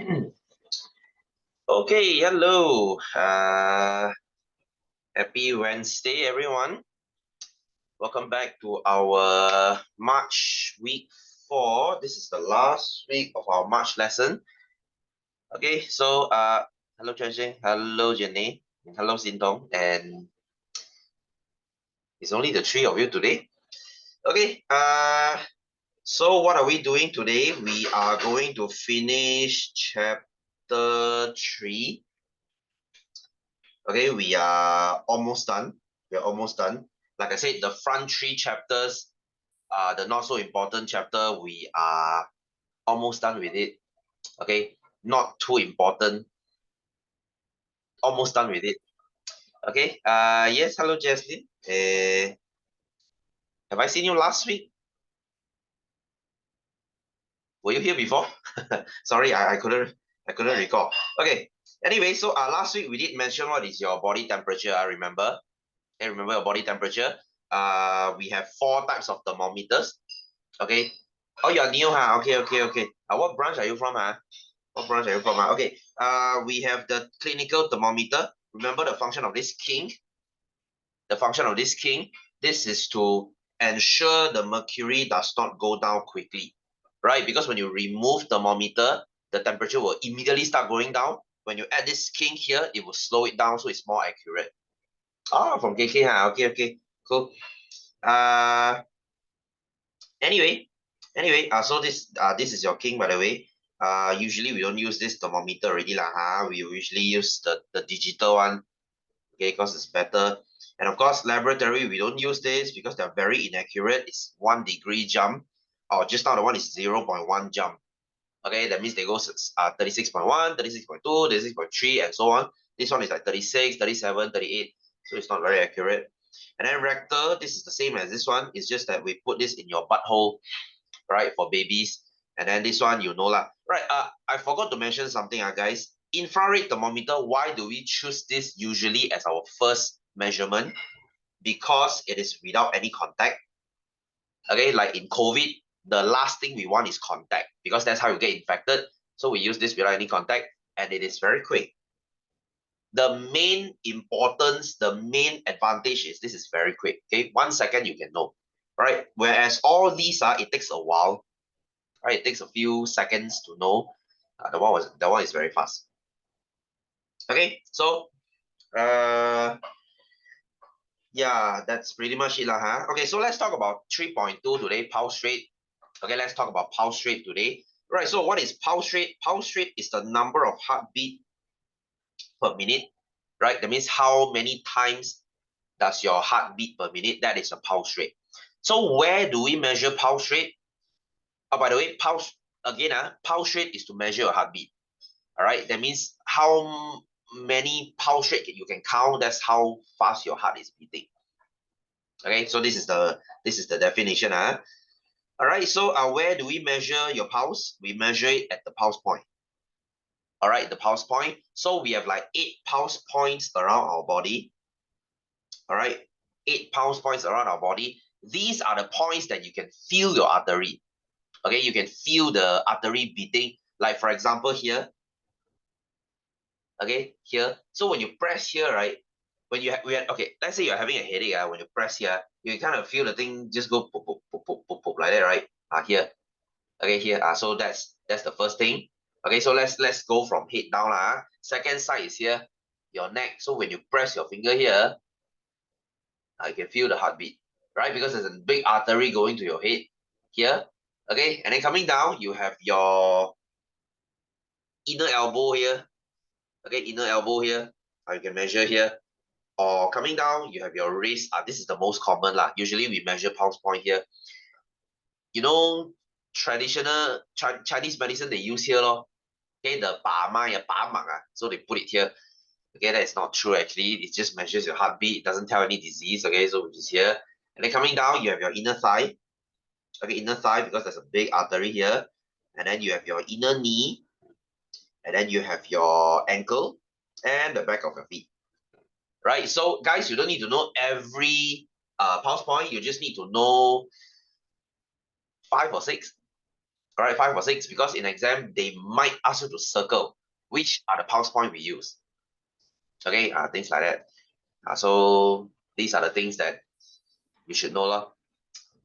Okay, hello. Happy Wednesday, everyone. Welcome back to our March week 4. This is the last week of our March lesson. Okay, so hello Chen Sheng, hello Jenny, and hello Xin Tong, and it's only the three of you today. Okay, so what are we doing today? We are going to finish chapter 3. Okay, we are almost done. We are almost done. Like I said, the front 3 chapters, the not so important chapter, we are almost done with it. Okay, not too important, almost done with it. Okay, yes, hello Jaslyn. Have I seen you last week? Were you here before? Sorry, I couldn't recall. Okay, anyway, so last week we did mention what is your body temperature, I remember. Okay, remember your body temperature. We have 4 types of thermometers. Okay. Oh, you're new, huh? Okay. What branch are you from, huh? What branch are you from, huh? Okay. We have the clinical thermometer. Remember the function of this king? The function of this king. This is to ensure the mercury does not go down quickly, right? Because when you remove thermometer, the temperature will immediately start going down. When you add this king here, it will slow it down, so it's more accurate. Oh, from KK, huh? Okay, cool. Anyway, so this is your king, by the way. Usually we don't use this thermometer already lah. We usually use the digital one, okay, because it's better. And of course, laboratory we don't use this because they're very inaccurate. It's 1 degree jump. Oh, just now the one is 0.1 jump. Okay, that means they go 36.1, 36.2, 36.3, and so on. This one is like 36, 37, 38. So it's not very accurate. And then rectal, this is the same as this one. It's just that we put this in your butthole, right, for babies. And then this one, you know lah. Right, I forgot to mention something, guys. Infrared thermometer, why do we choose this usually as our first measurement? Because it is without any contact. Okay, like in COVID, the last thing we want is contact because that's how you get infected. So we use this without any contact and it is very quick. The main importance, the main advantage is this is very quick. Okay, 1 second you can know, right? Whereas all these it takes a while, right? It takes a few seconds to know. The one is very fast. Okay, so yeah, that's pretty much it lah, huh? Okay, so let's talk about 3.2 today, pulse rate. Okay, let's talk about pulse rate today. Right, so what is pulse rate? Pulse rate is the number of heartbeat per minute, right? That means how many times does your heart beat per minute? That is a pulse rate. So where do we measure pulse rate? Oh, by the way, pulse rate is to measure your heartbeat. All right, that means how many pulse rate you can count. That's how fast your heart is beating. Okay, so this is the definition. All right, so where do we measure your pulse? We measure it at the pulse point. All right, the pulse point. So we have like 8 pulse points around our body. All right, 8 pulse points around our body. These are the points that you can feel your artery. Okay, you can feel the artery beating. Like for example here. Okay, here. So when you press here, right? When you okay, let's say you're having a headache. When you press here, you kind of feel the thing just go pop, pop, pop, pop, pop, pop, like that, right? Here. Okay, here. So that's the first thing. Okay, so let's go from head down lah. Second side is here, your neck. So when you press your finger here, you can feel the heartbeat, right? Because there's a big artery going to your head here. Okay, and then coming down, you have your inner elbow here. Okay, inner elbow here. You can measure here. Or coming down, you have your wrist. This is the most common lah. Usually we measure pulse point here. You know, traditional Chinese medicine they use here lor. Okay, the 把脉, so they put it here. Okay, that is not true actually. It just measures your heartbeat. It doesn't tell any disease. Okay, so which is here. And then coming down, you have your inner thigh. Okay, inner thigh because there's a big artery here. And then you have your inner knee. And then you have your ankle and the back of your feet. Right? So guys, you don't need to know every pulse point. You just need to know 5 or 6. All right, 5 or 6, because in exam, they might ask you to circle which are the pulse point we use. Okay, things like that. So these are the things that you should know.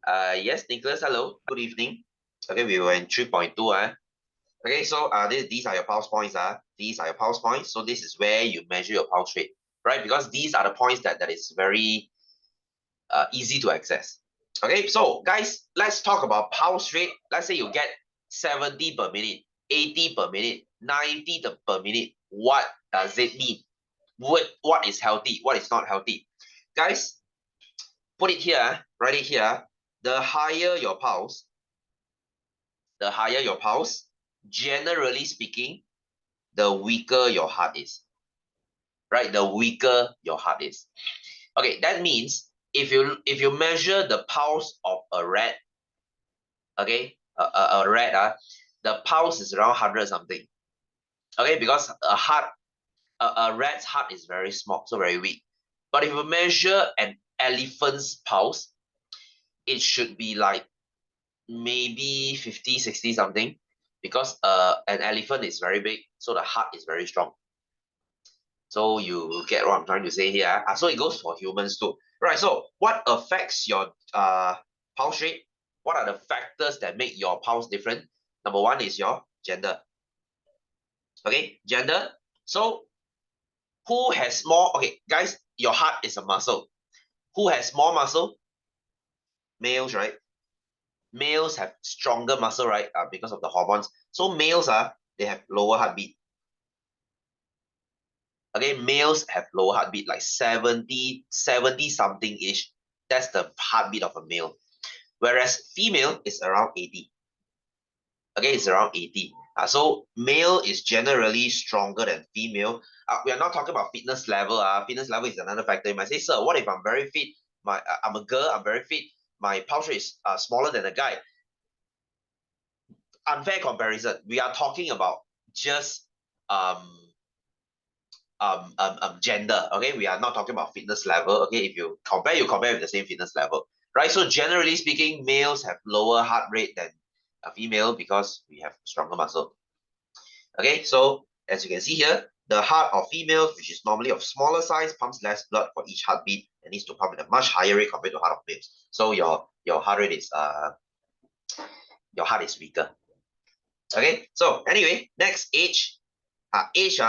Yes, Nicholas, hello. Good evening. Okay, we were in 3.2. Okay, so these are your pulse points. These are your pulse points. So this is where you measure your pulse rate, right? Because these are the points that is very easy to access. Okay, so guys, let's talk about pulse rate. Let's say you get 70 per minute, 80 per minute, 90 per minute. What does it mean? What is healthy? What is not healthy? Guys, put it here, write it here. The higher your pulse, generally speaking, the weaker your heart is. Right? The weaker your heart is. Okay, that means if you measure the pulse of a rat, okay, a rat, the pulse is around 100 something. Okay, because a rat's heart is very small, so very weak. But if you measure an elephant's pulse, it should be like maybe 50, 60 something, because an elephant is very big, so the heart is very strong. So you get what I'm trying to say here. So it goes for humans too. Right, so what affects your pulse rate? What are the factors that make your pulse different? Number one is your gender. Okay, gender. So who has more? Okay, guys, your heart is a muscle. Who has more muscle? Males, right? Males have stronger muscle, right? Because of the hormones. So males they have lower heartbeat. Okay, males have lower heartbeat, like 70 something ish. That's the heartbeat of a male. Whereas female is around 80. Okay, it's around 80. So male is generally stronger than female. We are not talking about fitness level. Fitness level is another factor. You might say, sir, what if I'm very fit? I'm a girl, I'm very fit. My pulse rate is smaller than a guy. Unfair comparison. We are talking about just gender. Okay, we are not talking about fitness level. Okay, if you compare with the same fitness level, right? So generally speaking, males have lower heart rate than a female because we have stronger muscle. Okay, so as you can see here, the heart of females, which is normally of smaller size, pumps less blood for each heartbeat and needs to pump at a much higher rate compared to heart of males. So your heart rate is your heart is weaker. Okay, so anyway, next age. Age,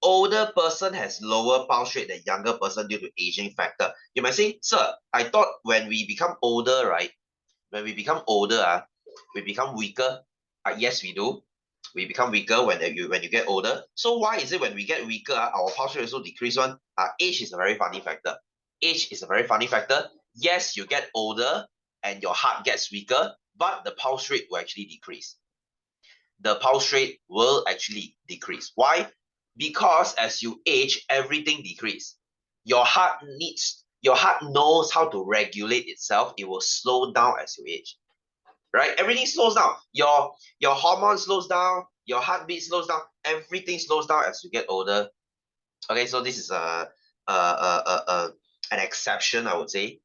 older person has lower pulse rate than younger person due to aging factor. You might say, sir, I thought when we become older, right? When we become older, we become weaker. Yes, we do. We become weaker when you get older. So why is it when we get weaker, our pulse rate also decrease one? Age is a very funny factor. Age is a very funny factor. Yes, you get older and your heart gets weaker, but the pulse rate will actually decrease. The pulse rate will actually decrease. Why? Because as you age, everything decreases. Your heart knows how to regulate itself. It will slow down as you age. Right? Everything slows down. Your hormone slows down, your heartbeat slows down, everything slows down as you get older. Okay, so this is an exception, I would say.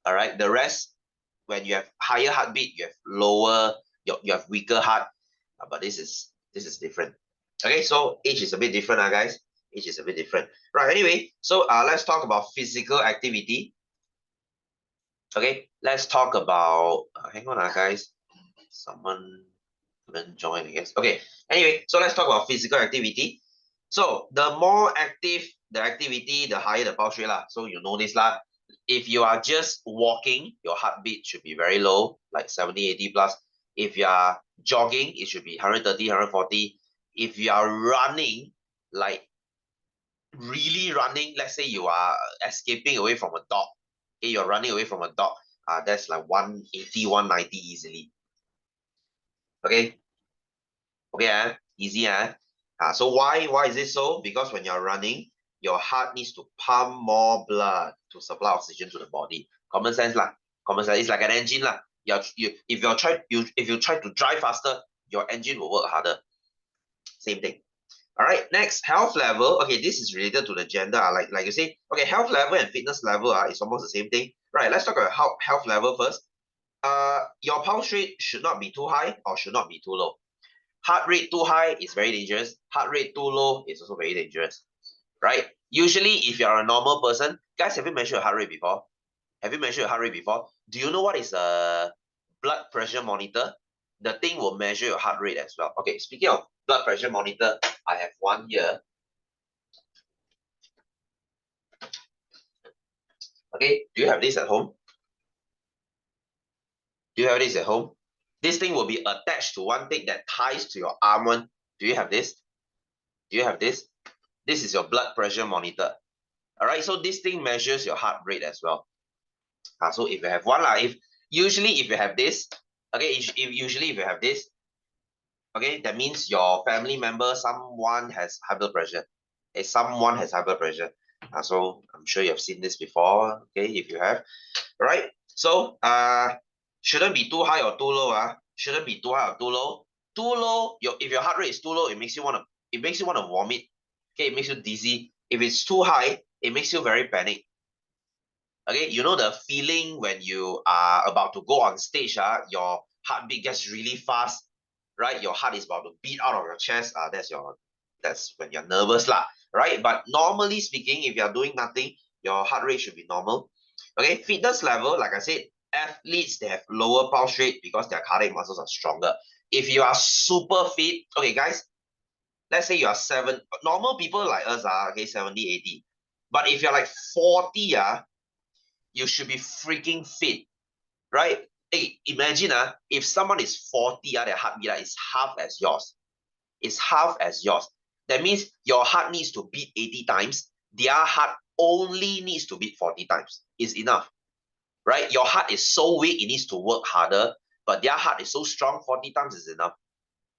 All right. The rest, when you have higher heartbeat, you have lower, you have weaker heart. But this is different. Okay, so age is a bit different, guys. Age is a bit different. Right. Anyway, so let's talk about physical activity. Okay, let's talk about. Hang on, guys. Someone couldn't join, I guess. Okay. Anyway, so let's talk about physical activity. So the more active the activity, the higher the pulse rate lah. So you know this lah. If you are just walking, your heartbeat should be very low, like 70, 80 plus. If you are jogging, it should be 130, 140. If you are running, like really running, let's say you are escaping away from a dog. Okay, you're running away from a dog. That's like 180, 190 easily. Okay. Okay, easy. So why is it so? Because when you're running, your heart needs to pump more blood to supply oxygen to the body. Common sense lah. Common sense. It's like an engine lah. If you try to drive faster, your engine will work harder. Same thing. All right. Next, health level. Okay, this is related to the gender. Like you say. Okay, health level and fitness level is almost the same thing. Right. Let's talk about health level first. your pulse rate should not be too high or should not be too low. Heart rate too high is very dangerous. Heart rate too low is also very dangerous, right? Usually, if you're a normal person, guys, have you measured your heart rate before? Have you measured your heart rate before? Do you know what is a blood pressure monitor? The thing will measure your heart rate as well. Okay, speaking of blood pressure monitor, I have one here. Okay, do you have this at home? Do you have this at home? This thing will be attached to one thing that ties to your arm one. Do you have this? Do you have this? This is your blood pressure monitor. All right, so this thing measures your heart rate as well. So if you have one, if usually if you have this, okay, usually if you have this, okay, that means your family member, someone has high blood pressure. Someone has high blood pressure. So I'm sure you have seen this before. Okay, if you have, right? So shouldn't be too high or too low. Shouldn't be too high or too low. Too low, if your heart rate is too low, it makes you wanna vomit. Okay, it makes you dizzy. If it's too high, it makes you very panic. Okay, you know the feeling when you are about to go on stage, your heartbeat gets really fast, right? Your heart is about to beat out of your chest. That's when you're nervous, lah, right? But normally speaking, if you're doing nothing, your heart rate should be normal. Okay, fitness level, like I said, athletes they have lower pulse rate because their cardiac muscles are stronger. If you are super fit, okay, guys, let's say you are normal people like us are okay, 70, 80. But if you're like 40, you should be freaking fit, right? Hey, imagine if someone is 40, their heartbeat is half as yours. It's half as yours. That means your heart needs to beat 80 times. Their heart only needs to beat 40 times. It's enough, right? Your heart is so weak, it needs to work harder, but their heart is so strong, 40 times is enough.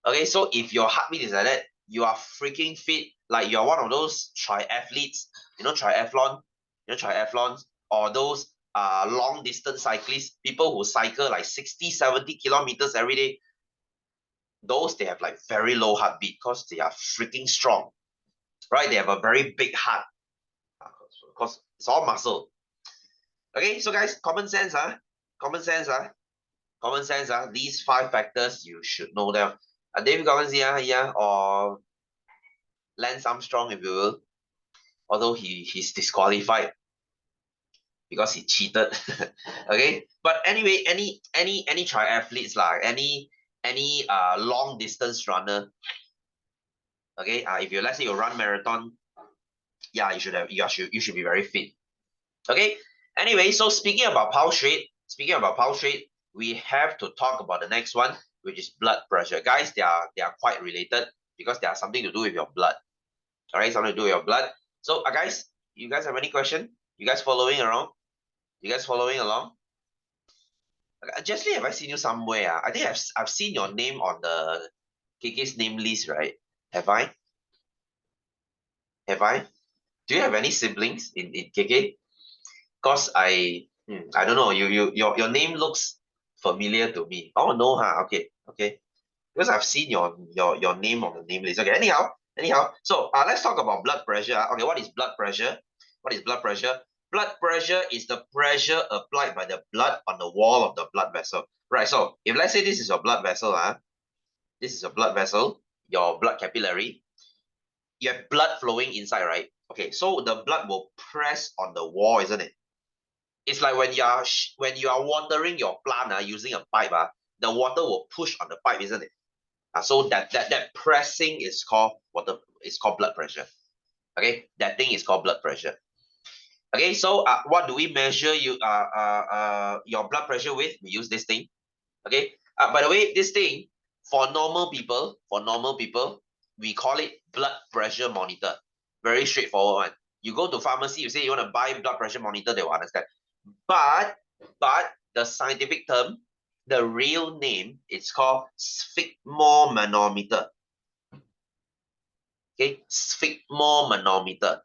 Okay, so if your heartbeat is like that, you are freaking fit. Like you're one of those triathletes, triathlons, or those long distance cyclists, people who cycle like 60, 70 kilometers every day. Those they have like very low heartbeat because they are freaking strong, right? They have a very big heart because it's all muscle. Okay, so guys, common sense, common sense, these 5 factors you should know them. David Goggins here, or Lance Armstrong, if you will, although he's disqualified because he cheated. Okay, but anyway, any triathletes any long distance runner. Okay, if you let's say you run marathon, yeah, you should be very fit. Okay, anyway, so speaking about pulse rate, we have to talk about the next one, which is blood pressure. Guys, they are quite related because they are something to do with your blood. All right, something to do with your blood. So, guys, you guys have any question? You guys following around? You guys following along? Jessley, have I seen you somewhere? I think I've seen your name on the KK's name list, right? Have I? Have I? Do you have any siblings in KK? Cause I don't know. Your name looks familiar to me. Oh no, okay, okay. Because I've seen your name on the name list. Okay, anyhow. So let's talk about blood pressure. Okay, what is blood pressure? What is blood pressure? Blood pressure is the pressure applied by the blood on the wall of the blood vessel. Right. So if let's say this is your blood vessel, this is a blood vessel, your blood capillary. You have blood flowing inside, right? Okay, so the blood will press on the wall, isn't it? It's like when you are watering your plant using a pipe, the water will push on the pipe, isn't it? So that pressing is called blood pressure. Okay, that thing is called blood pressure. Okay, so what do we measure your blood pressure with? We use this thing. Okay. By the way, this thing for normal people, we call it blood pressure monitor. Very straightforward one. You go to pharmacy, you say you want to buy blood pressure monitor, they will understand. But the scientific term, the real name, it's called sphygmomanometer. Okay, sphygmomanometer.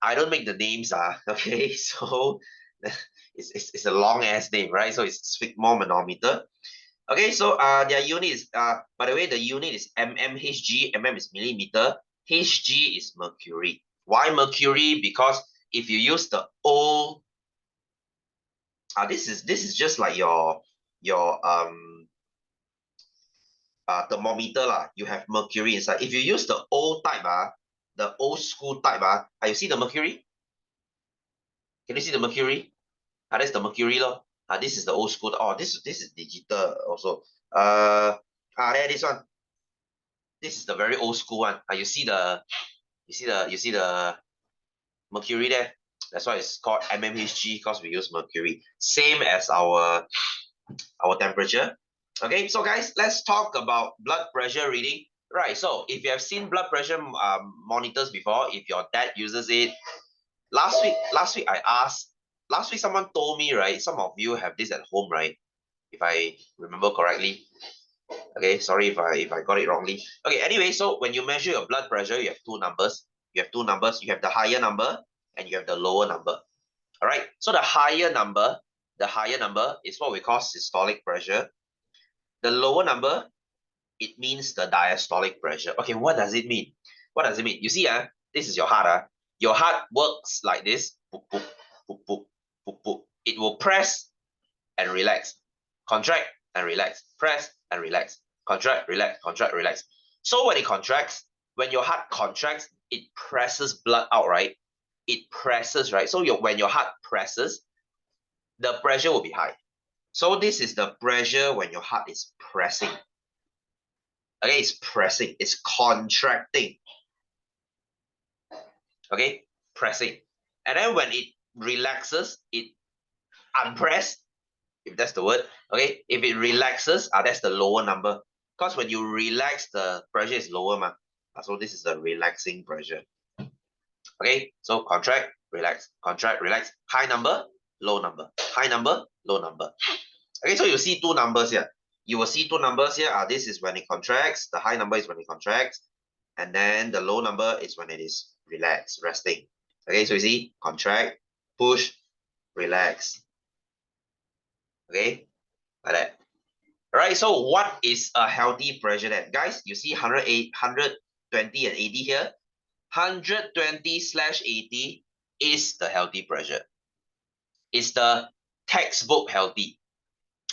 I don't make the names, okay, so it's a long ass name, right? So it's sphygmomanometer. Okay, so their unit is by the way, the unit is mmHg. Mm is millimeter. Hg is mercury. Why mercury? Because if you use the old This is just like your thermometer lah. You have mercury inside. If you use the old type the old school type you see the mercury? Can you see the mercury? That's the mercury lor. This is the old school. Oh, this is digital also. There this one. This is the very old school one. You see the mercury there. That's why it's called mmHg because we use mercury. Same as our temperature. Okay, so guys, let's talk about blood pressure reading. Right, so if you have seen blood pressure monitors before, if your dad uses it, last week I asked, last week someone told me, right, some of you have this at home, right? If I remember correctly. Okay, sorry if I got it wrongly. Okay, anyway, so when you measure your blood pressure, you have two numbers. You have two numbers. You have the higher number and you have the lower number. All right. So the higher number is what we call systolic pressure. The lower number, it means the diastolic pressure. Okay, what does it mean? What does it mean? You see, this is your heart. Your heart works like this. Boop, boop, boop, boop, boop, boop. It will press and relax, contract and relax, press and relax, contract, relax, contract, relax. So when it contracts, when your heart contracts, it presses blood out, right? It presses, right? So when your heart presses, the pressure will be high. So this is the pressure when your heart is pressing. Okay, it's pressing, it's contracting. Okay, pressing. And then when it relaxes, it unpress, if that's the word. Okay, if it relaxes, that's the lower number. Because when you relax, the pressure is lower, ma. So this is the relaxing pressure. Okay, so contract, relax, high number, low number, high number, low number. Okay, so you see two numbers here. You will see two numbers here. This is when it contracts. The high number is when it contracts. And then the low number is when it is relaxed, resting. Okay, so you see, contract, push, relax. Okay, like that. All right, so what is a healthy pressure then? Guys, you see 120 and 80 here. 120/80 is the healthy pressure. It's the textbook healthy.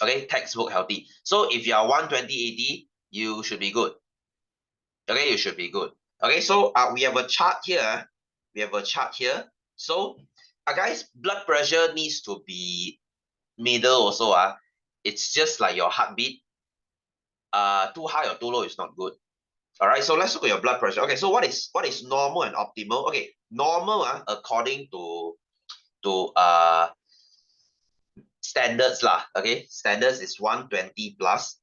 Okay, textbook healthy. So if you are 120/80, you should be good. Okay, you should be good. Okay, so we have a chart here. We have a chart here. So guys, blood pressure needs to be middle also. It's just like your heartbeat. Too high or too low is not good. All right, so let's look at your blood pressure. Okay, so what is normal and optimal? Okay, normal according to standards lah. Okay, standards is 120 plus.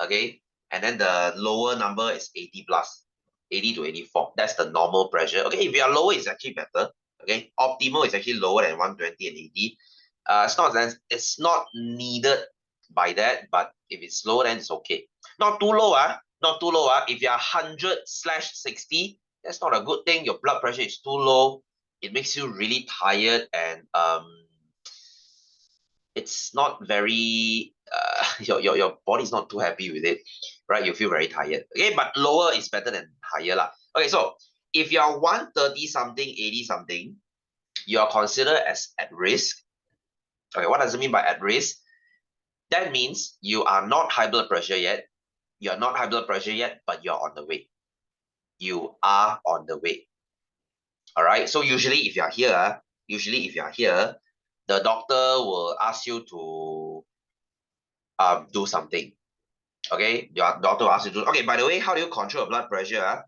Okay, and then the lower number is 80 plus, 80 to 84. That's the normal pressure. Okay, if you are lower, it's actually better. Okay, optimal is actually lower than 120 and 80. It's not needed by that, but if it's lower, then it's okay. Not too low, not too low. If you're 100/60, that's not a good thing. Your blood pressure is too low. It makes you really tired and it's not very your body's not too happy with it, right? You feel very tired. Okay, but lower is better than higher lah. Okay, so if you're 130 something, 80 something, you are considered as at risk. Okay, what does it mean by at risk? That means you are not high blood pressure yet. You're not high blood pressure yet, but you're on the way. You are on the way. All right. So usually if you're here, the doctor will ask you to do something. Okay, your doctor will ask you to do. Okay, by the way, how do you control your blood pressure?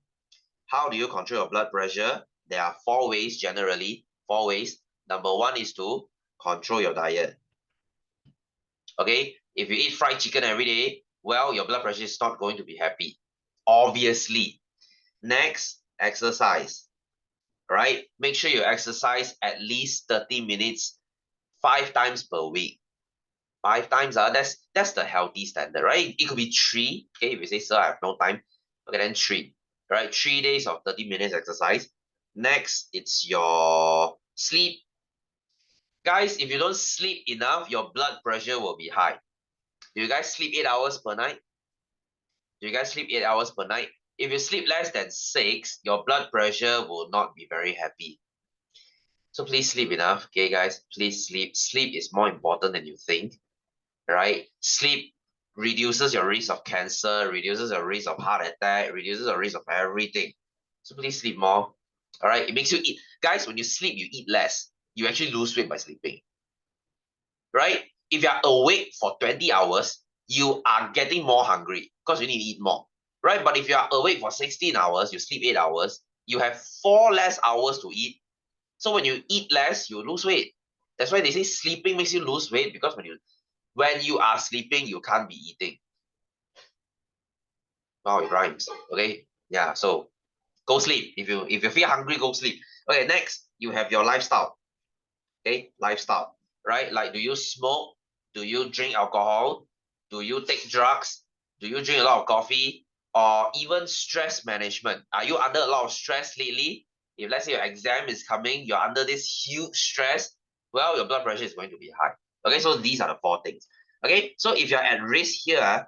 How do you control your blood pressure? There are 4 ways generally. 4 ways. Number 1 is to control your diet. Okay, if you eat fried chicken every day, well, your blood pressure is not going to be happy. Obviously. Next, exercise. Right? Make sure you exercise at least 30 minutes 5 times per week. 5 times, that's the healthy standard, right? It could be 3. Okay, if you say, sir, I have no time. Okay, then 3. Right? 3 days of 30 minutes exercise. Next, it's your sleep. Guys, if you don't sleep enough, your blood pressure will be high. Do you guys sleep 8 hours per night? Do you guys sleep 8 hours per night? If you sleep less than 6, your blood pressure will not be very happy. So please sleep enough, okay, guys? Please sleep. Sleep is more important than you think, right? Sleep reduces your risk of cancer, reduces your risk of heart attack, reduces your risk of everything. So please sleep more. All right, it makes you eat. Guys, when you sleep, you eat less. You actually lose weight by sleeping, right? If you are awake for 20 hours, you are getting more hungry because you need to eat more, right? But if you are awake for 16 hours, you sleep 8 hours, you have 4 less hours to eat. So when you eat less, you lose weight. That's why they say sleeping makes you lose weight, because when you are sleeping, you can't be eating. Wow, it rhymes. Okay. Yeah. So go sleep. If you feel hungry, go sleep. Okay, next, you have your lifestyle. Okay, lifestyle. Right? Like, do you smoke? Do you drink alcohol? Do you take drugs? Do you drink a lot of coffee? Or even stress management? Are you under a lot of stress lately? If let's say your exam is coming, you're under this huge stress, well, your blood pressure is going to be high. Okay, so these are the 4 things. Okay, so if you're at risk here,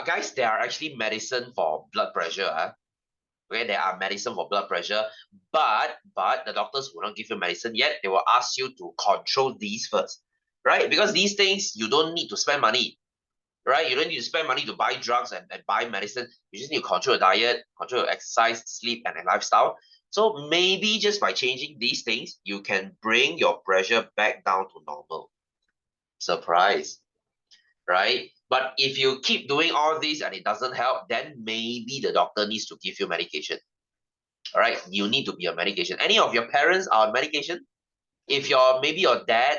guys, there are actually medicine for blood pressure. Okay, there are medicine for blood pressure, but the doctors will not give you medicine yet. They will ask you to control these first, right? Because these things, you don't need to spend money, right? You don't need to spend money to buy drugs and buy medicine. You just need to control your diet, control your exercise, sleep, and lifestyle. So maybe just by changing these things, you can bring your pressure back down to normal. Surprise, right? But if you keep doing all these and it doesn't help, then maybe the doctor needs to give you medication. All right, you need to be on medication. Any of your parents are on medication? If maybe your dad,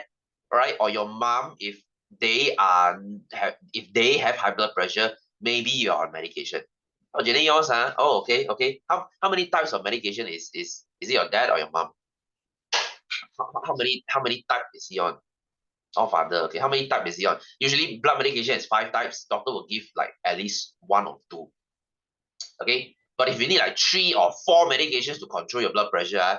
all right, or your mom, if they have high blood pressure, maybe you're on medication. Oh, Jenny, yours, huh? Oh, okay, okay. How many types of medication is it your dad or your mom? How many types is he on? Oh, father. Okay, how many types is he on? Usually, blood medication is 5 types. Doctor will give like at least 1 or 2. Okay, but if you need like 3 or 4 medications to control your blood pressure,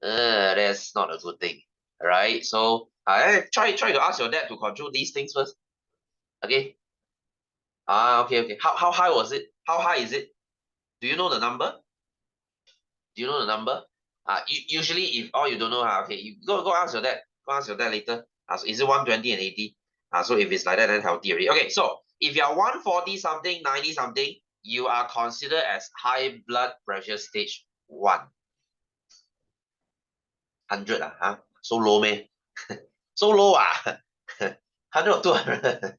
that's not a good thing. All right, so try to ask your dad to control these things first. Okay. Okay. How high was it? How high is it? Do you know the number? Do you know the number? Usually, if you don't know, okay, you go ask your dad. Go ask your dad later. So is it 120 and 80? So if it's like that, then healthy already. Okay, so if you're 140 something, 90 something, you are considered as high blood pressure stage 1. 100 so low man. So low 100 or 200.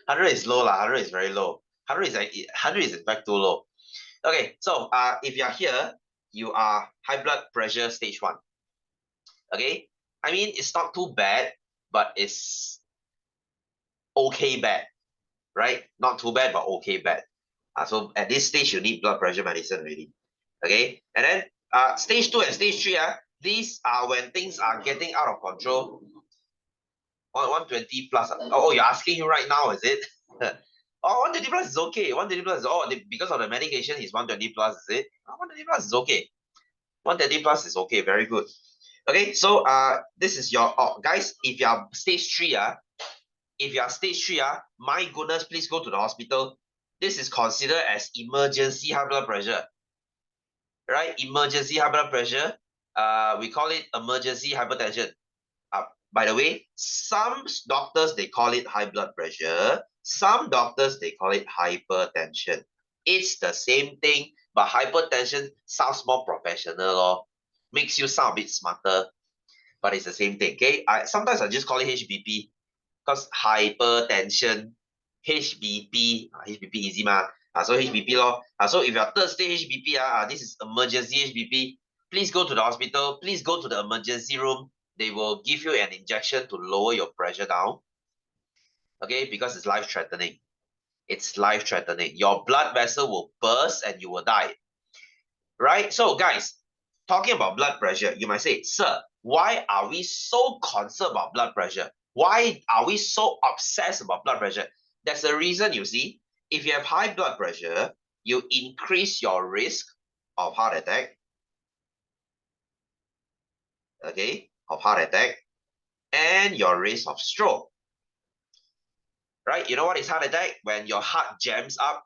100 is low lah. 100 is very low. 100 is in fact too low. Okay, so if you are here, you are high blood pressure stage 1. Okay, I mean, it's not too bad, but it's okay bad, right? Not too bad, but okay bad. So at this stage, you need blood pressure medicine already. Okay, and then stage 2 and stage 3, these are when things are getting out of control. 120 plus. Oh, you're asking right now, is it? Oh, 120 plus is okay. 120 plus is, because of the medication, is 120 plus, is it? 120 plus is okay. 130 plus is okay, very good. Okay, so this is your guys, if you are stage 3, my goodness, please go to the hospital. This is considered as emergency high blood pressure. Right? Emergency high blood pressure. We call it emergency hypertension. By the way, some doctors they call it high blood pressure. Some doctors they call it hypertension. It's the same thing, but hypertension sounds more professional, makes you sound a bit smarter, but it's the same thing. Okay, sometimes I just call it HBP because hypertension, HBP easy ma. So HBP lor. So if you're third stage HBP, this is emergency HBP. Please go to the hospital. Please go to the emergency room. They will give you an injection to lower your pressure down. Okay, because it's life threatening. It's life threatening. Your blood vessel will burst and you will die. Right? So, guys, talking about blood pressure, you might say, sir, why are we so concerned about blood pressure? Why are we so obsessed about blood pressure? There's a reason, you see. If you have high blood pressure, you increase your risk of heart attack. Okay, of heart attack, and your risk of stroke. Right? You know what is heart attack? When your heart jams up.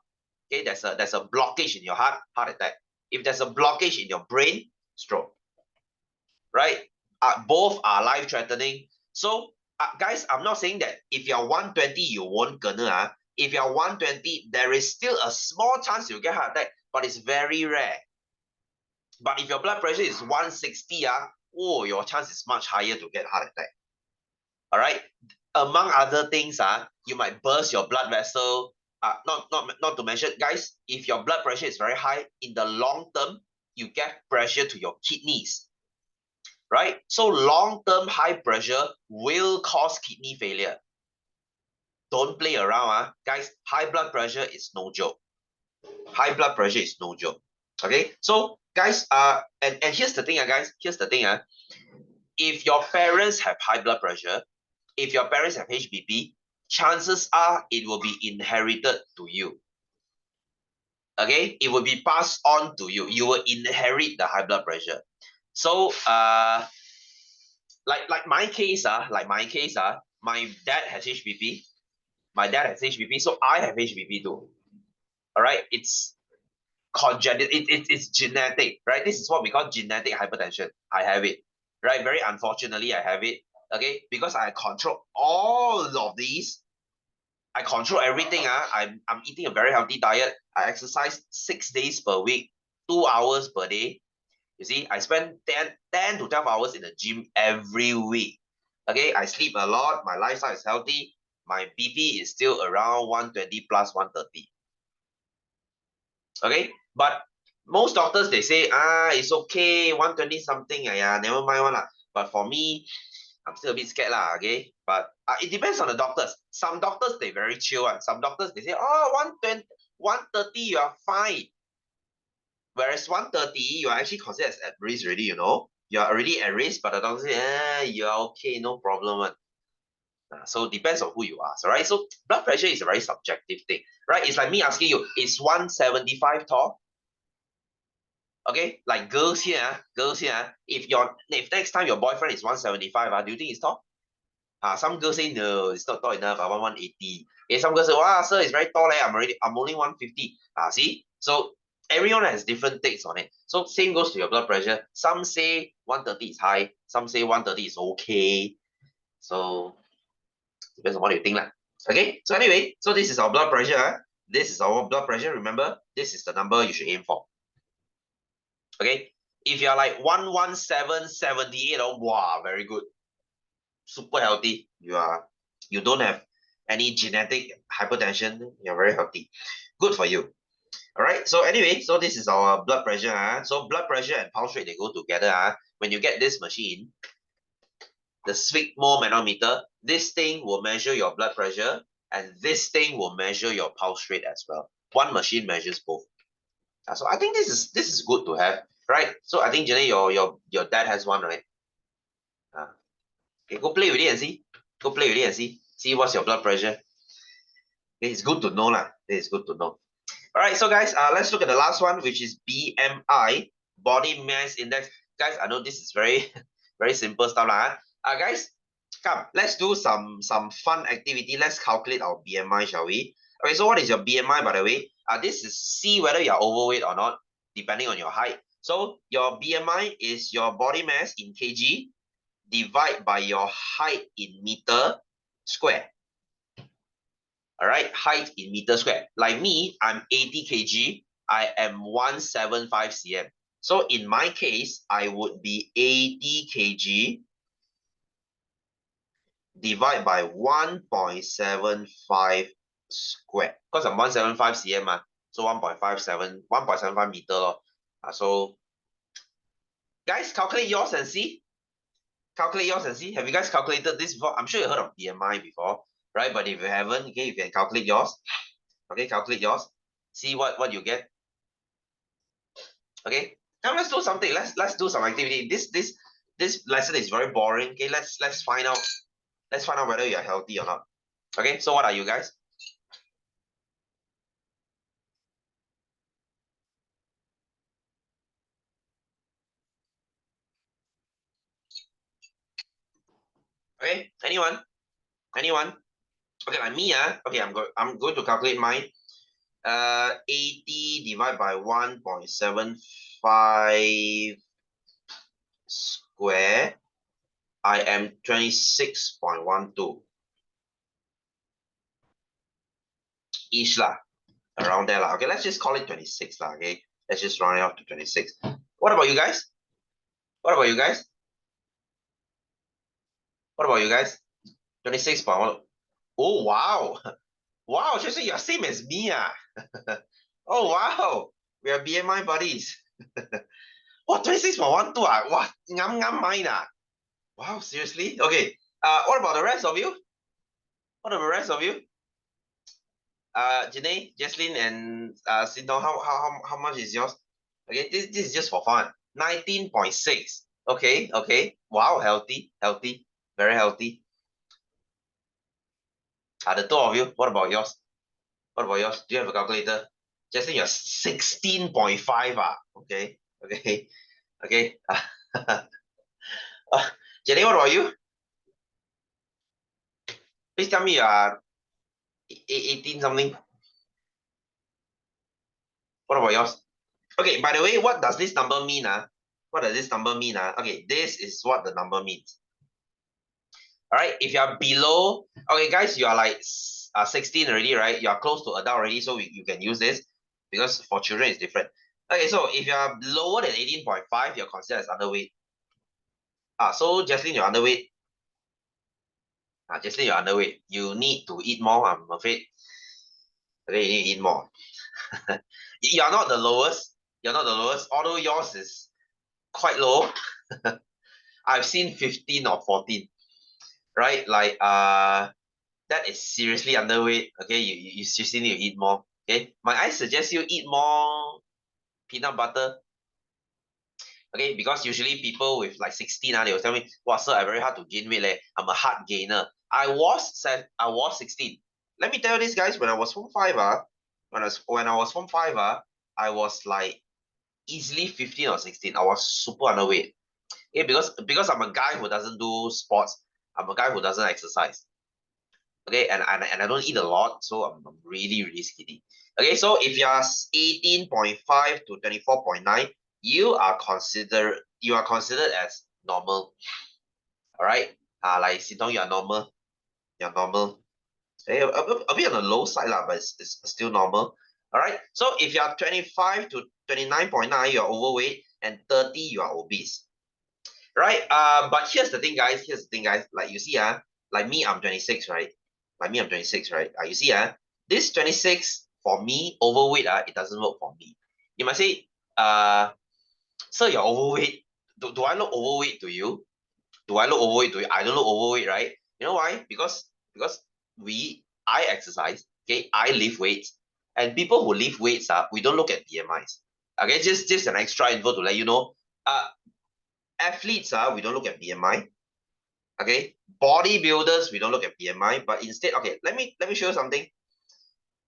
Okay, there's a blockage in your heart attack. If there's a blockage in your brain, stroke. right? Both are life-threatening. So, guys, I'm not saying that if you're 120, you won't kena. If you're 120, there is still a small chance you'll get heart attack, but it's very rare. But if your blood pressure is 160, oh, your chance is much higher to get heart attack. All right. Among other things, you might burst your blood vessel. Not to mention, guys, if your blood pressure is very high, in the long term, you get pressure to your kidneys. Right? So long-term high pressure will cause kidney failure. Don't play around, guys. High blood pressure is no joke. High blood pressure is no joke. Okay, so guys, and here's the thing, guys. Here's the thing, if your parents have high blood pressure, if your parents have HBP, chances are it will be inherited to you. Okay, it will be passed on to you. You will inherit the high blood pressure. So, like my case, my dad has HBP. My dad has HBP, so I have HBP too. All right, it's congenital. It's genetic, right? This is what we call genetic hypertension. I have it, right? Very unfortunately, I have it. Okay, because I control all of these. I control everything. I'm eating a very healthy diet. I exercise 6 days per week, 2 hours per day. You see, I spend 10 to 12 hours in the gym every week. Okay, I sleep a lot. My lifestyle is healthy. My BP is still around 120 plus 130. Okay, but most doctors, they say, it's okay, 120 something, never mind one lah. But for me, I'm still a bit scared lah, okay? But it depends on the doctors. Some doctors, they very chill. Some doctors, they say, 120, 130, you are fine. Whereas 130, you are actually considered at risk already, you know. You are already at risk, but the doctor say, you are okay, no problem. So depends on who you ask, all right? So blood pressure is a very subjective thing, right? It's like me asking you, is 175 tall? Okay, like girls here, if next time your boyfriend is 175, do you think it's tall? Some girls say no, it's not tall enough. I want 180. Some girls say, wow, sir, it's very tall. I'm only 150. See? So everyone has different takes on it. So same goes to your blood pressure. Some say 130 is high, some say 130 is okay. So depends on what you think lah. Okay, so anyway, so this is our blood pressure. This is our blood pressure. Remember, this is the number you should aim for. Okay, if you're like 117/78, wow, very good, super healthy. You don't have any genetic hypertension. You're very healthy. Good for you. All right. So anyway, so this is our blood pressure. So blood pressure and pulse rate, they go together. When you get this machine, the sphygmomanometer, this thing will measure your blood pressure, and this thing will measure your pulse rate as well. One machine measures both. So I think this is good to have, right? So I think Jenny, your dad has one, right? Okay, go play with it and see. Go play with it and see. See what's your blood pressure. It's good to know lah. It's good to know. All right, so guys, let's look at the last one, which is BMI, body mass index. Guys, I know this is very very simple stuff lah. Guys, come, let's do some fun activity. Let's calculate our BMI, shall we? Okay, so what is your BMI, by the way? This is see whether you're overweight or not, depending on your height. So your BMI is your body mass in kg divide by your height in meter square. All right, height in meter square. Like me, I'm 80 kg. I am 175 cm. So in my case, I would be 80 kg divided by 1.75 square. Because I'm 175 cm, so 1.75 meter. So guys, calculate yours and see. Calculate yours and see. Have you guys calculated this before? I'm sure you heard of BMI before, right? But if you haven't, okay, you can calculate yours. Okay, calculate yours. See what you get. Okay, now let's do something. Let's do some activity. This lesson is very boring. Okay, let's find out. Let's find out whether you are healthy or not. Okay, so what are you guys? Okay, anyone? Anyone? Okay, like me, okay, I'm going to calculate mine. 80 divided by 1.75 square, I am 26.12 ish lah, around there lah. Okay, let's just call it 26 lah. Okay, let's just round it up to 26. What about you guys? What about you guys? What about you guys? 26.1. Oh wow, wow, Chelsea, you're same as me ah. Oh wow, we are BMI buddies. What 26.12 ah? Wow, ngam mine ah. Wow, seriously? Okay. What about the rest of you? What about the rest of you? Janae, Jesslyn, and Sindong, how much is yours? Okay, this is just for fun. 19.6. Okay, okay. Wow, healthy, healthy, very healthy. The two of you, what about yours? What about yours? Do you have a calculator? Jesslyn, you're 16.5. Okay, okay, okay. Janae, what about you? Please tell me you are 18 something. What about yours? Okay, by the way, what does this number mean? What does this number mean? Okay, this is what the number means. All right, if you are below, okay, guys, you are like 16 already, right? You are close to adult already, so you can use this because for children it's different. Okay, so if you are lower than 18.5, you're considered as underweight. So Jesslyn, you're underweight. Jesslyn, you're underweight. You need to eat more, I'm afraid. Okay, you need to eat more. You're not the lowest. You're not the lowest, although yours is quite low. I've seen 15 or 14, right? Like that is seriously underweight. Okay, you seriously need to eat more. Okay, I suggest you eat more peanut butter. Okay, because usually people with like 16, they will tell me, wow, sir, I very hard to gain weight. I'm a hard gainer. I was 16. Let me tell you this, guys, when I was Form 5, when I was Form 5, I was like easily 15 or 16. I was super underweight. Okay, because I'm a guy who doesn't do sports. I'm a guy who doesn't exercise. Okay, and I don't eat a lot, so I'm really, really skinny. Okay, so if you're 18.5 to 24.9, you are considered as normal. All right. Like Sintong, you are normal. You're normal. Okay, a bit on the low side, lah, but it's still normal. All right. So if you are 25 to 29.9, you're overweight, and 30, you are obese. Right? But here's the thing, guys. Here's the thing, guys. Like you see, like me, I'm 26, right? Like me, I'm 26, right? You see, this 26 for me, overweight, it doesn't work for me. You might say, sir, you're overweight. Do I look overweight to you? Do I look overweight to you? I don't look overweight, right? You know why? Because I exercise, okay? I lift weights, and people who lift weights, we don't look at BMIs. Okay, just an extra info to let you know. Athletes, we don't look at BMI. Okay, bodybuilders, we don't look at BMI, but instead, okay, let me show you something.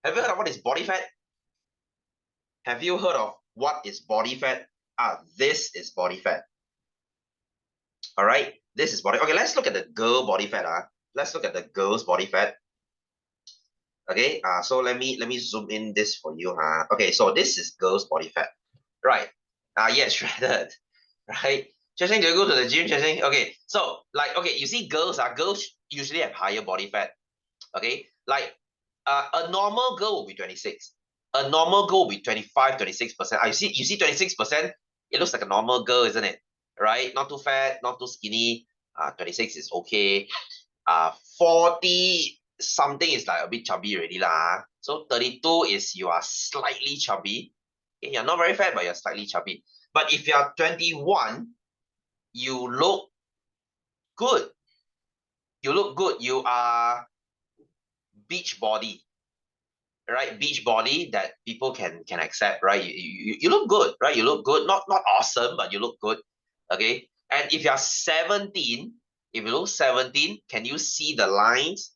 Have you heard of what is body fat? Have you heard of what is body fat? This is body fat. All right, this is body. Okay, let's look at the girl body fat. Let's look at the girl's body fat. Okay, so let me zoom in this for you. Okay, so this is girl's body fat. Right. Yes, shredded. Right. Chasing, do you go to the gym, Chasing? Okay, so like, okay, you see girls usually have higher body fat. Okay, like a normal girl will be 26. A normal girl will be 25, 26%. You see 26%, it looks like a normal girl, isn't it? Right? Not too fat, not too skinny. 26 is okay. 40 something is like a bit chubby already lah. So 32 is you are slightly chubby. Okay, you're not very fat, but you're slightly chubby. But if you're 21, you look good. You look good. You are beach body, right? Beach body that people can accept, right? You look good, right? You look good. Not awesome, but you look good. Okay. And if you're 17, if you look 17, can you see the lines?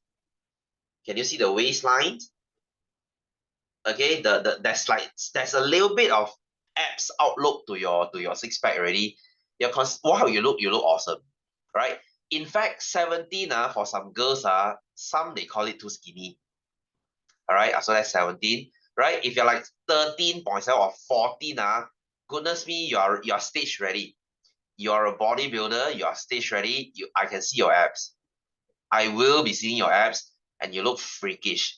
Can you see the waistlines? Okay, there's a little bit of abs outlook to your six pack already. Wow, you look awesome, right? In fact, 17 for some girls some they call it too skinny. All right, so that's 17, right? If you're like 13.7 or 14 goodness me, you're stage ready. you are a bodybuilder, you are stage ready, I can see your abs. I will be seeing your abs, and you look freakish.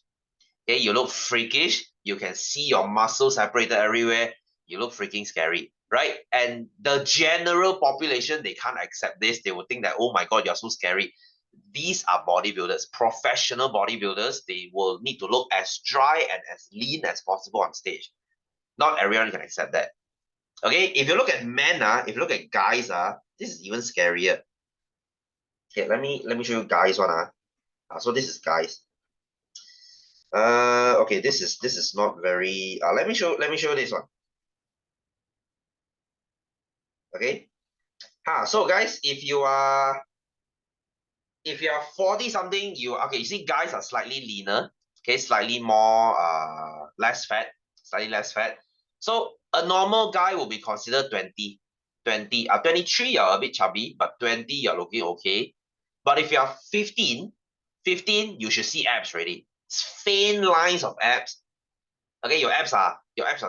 Okay, you look freakish. You can see your muscles separated everywhere. You look freaking scary, right? And the general population, they can't accept this. They will think that, oh my God, you're so scary. These are bodybuilders, professional bodybuilders. They will need to look as dry and as lean as possible on stage. Not everyone can accept that. Okay, if you look at men, if you look at guys, this is even scarier. Okay, let me show you guys one. So this is guys. Okay, this is not very. Let me show this one. Okay. So guys, if you are 40 something, you see guys are slightly leaner. Okay, slightly more less fat, slightly less fat. So a normal guy will be considered 20. 23 you're a bit chubby, but 20 you're looking okay. But if you're 15, you should see abs already. It's faint lines of abs. Okay, your abs are